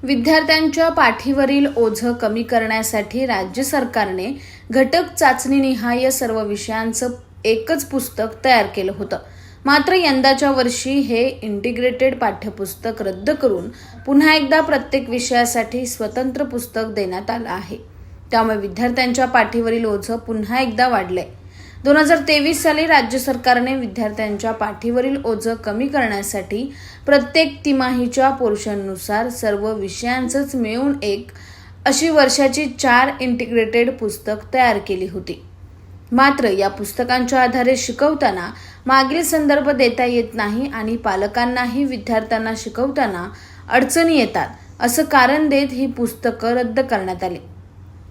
विद्यार्थ्यांच्या पाठीवरील ओझं कमी करण्यासाठी राज्य सरकारने घटक चाचणीनिहाय सर्व विषयांचं एकच पुस्तक तयार केलं होतं. मात्र यंदाच्या वर्षी हे इंटिग्रेटेड पाठ्यपुस्तक रद्द करून पुन्हा एकदा प्रत्येक विषयासाठी स्वतंत्र पुस्तक देण्यात आलं आहे. त्यामुळे विद्यार्थ्यांच्या पाठीवरील ओझं पुन्हा एकदा वाढलंय. 2023 साली राज्य सरकारने विद्यार्थ्यांच्या पाठीवरील ओझं कमी करण्यासाठी प्रत्येक तिमाहीच्या पोर्शननुसार सर्व विषयांचंच मिळून एक अशी वर्षाची 4 इंटिग्रेटेड पुस्तक तयार केली होती. मात्र या पुस्तकांच्या आधारे शिकवताना मागील संदर्भ देता येत नाही आणि पालकांनाही विद्यार्थ्यांना शिकवताना अडचणी येतात असं कारण देत ही पुस्तकं रद्द करण्यात आली.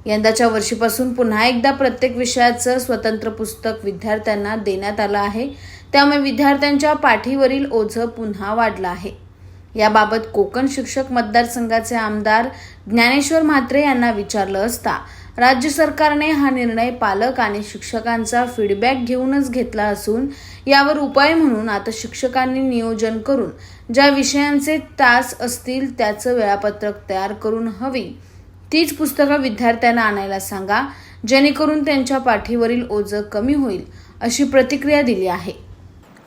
यंदाच्या वर्षीपासून पुन्हा एकदा प्रत्येक विषयाचं स्वतंत्र पुस्तक विद्यार्थ्यांना देण्यात आलं आहे. त्यामुळे विद्यार्थ्यांच्या पाठीवरील ओझं पुन्हा वाढलं आहे. याबाबत कोकण शिक्षक मतदारसंघाचे आमदार ज्ञानेश्वर म्हात्रे यांना विचारलं असता राज्य सरकारने हा निर्णय पालक आणि शिक्षकांचा फीडबॅक घेऊनच घेतला असून यावर उपाय म्हणून आता शिक्षकांनी नियोजन करून ज्या विषयांचे तास असतील त्याचं वेळापत्रक तयार करून हवी तीच पुस्तकं विद्यार्थ्यांना आणायला सांगा, जेणेकरून त्यांच्या पाठीवरील ओझं कमी होईल, अशी प्रतिक्रिया दिली आहे.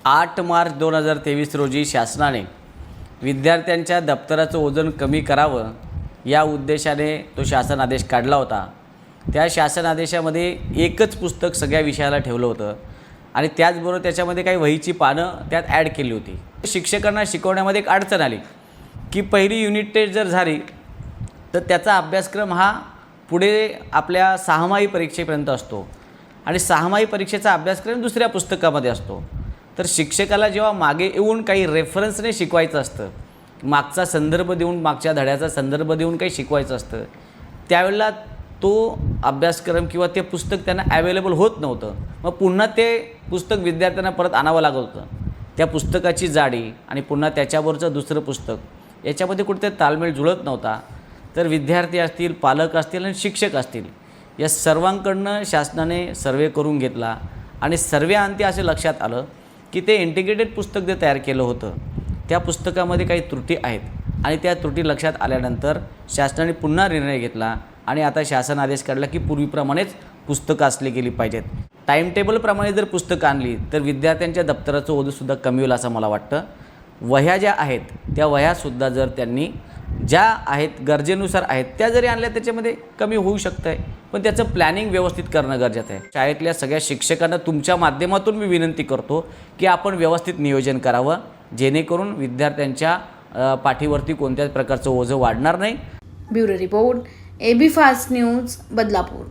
8 मार्च 2023 रोजी शासनाने विद्यार्थ्यांच्या दप्तराचं वजन कमी करावं या उद्देशाने तो शासन आदेश काढला होता. त्या शासन आदेशामध्ये एकच पुस्तक सगळ्या विषयाला ठेवलं होतं आणि त्याचबरोबर त्याच्यामध्ये काही वहीची पानं त्यात ॲड केली होती. शिक्षकांना शिकवण्यामध्ये एक अडचण आली की पहिली युनिट टेस्ट जर झाली तर त्याचा अभ्यासक्रम हा पुढे आपल्या 6माही परीक्षेपर्यंत असतो आणि 6माही परीक्षेचा अभ्यासक्रम दुसऱ्या पुस्तकामध्ये असतो. तर शिक्षकाला जेव्हा मागे येऊन काही रेफरन्सने शिकवायचं असतं, मागचा संदर्भ देऊन, मागच्या धड्याचा संदर्भ देऊन काही शिकवायचं असतं, त्यावेळेला तो अभ्यासक्रम किंवा ते पुस्तक त्यांना ॲवेलेबल होत नव्हतं. मग पुन्हा ते पुस्तक विद्यार्थ्यांना परत आणावं लागत होतं. त्या पुस्तकाची जाडी आणि पुन्हा त्याच्यावरचं दुसरं पुस्तक याच्यामध्ये कुठेतरी ताळमेळ जुळत नव्हता. तर विद्यार्थी असतील, पालक असतील आणि शिक्षक असतील या सर्वांकडनं शासनाने सर्वे करून घेतला आणि सर्वेअंती असे लक्षात आलं की ते इंटिग्रेटेड पुस्तक जे तयार केलं होतं त्या पुस्तकामध्ये काही त्रुटी आहेत आणि त्या त्रुटी लक्षात आल्यानंतर शासनाने पुन्हा निर्णय घेतला आणि आता शासन आदेश काढला की पूर्वीप्रमाणेच पुस्तकं असली गेली पाहिजेत. टाईमटेबलप्रमाणे जर पुस्तकं आणली तर विद्यार्थ्यांच्या दप्तराचं ओझंसुद्धा कमी होईल असं मला वाटतं. वह्या ज्या आहेत त्या वह्यासुद्धा जर त्यांनी ज्या आहेत गरजेनुसार आहेत त्या जरी आणल्या त्याच्यामध्ये कमी होऊ शकतं आहे, पण त्याचं प्लॅनिंग व्यवस्थित करणं गरजेचं आहे. शाळेतल्या सगळ्या शिक्षकांना तुमच्या माध्यमातून मी विनंती करतो की आपण व्यवस्थित नियोजन करावं, जेणेकरून विद्यार्थ्यांच्या पाठीवरती कोणत्याच प्रकारचं ओझं वाढणार नाही. Bureau report, AB fast news, Badlapur.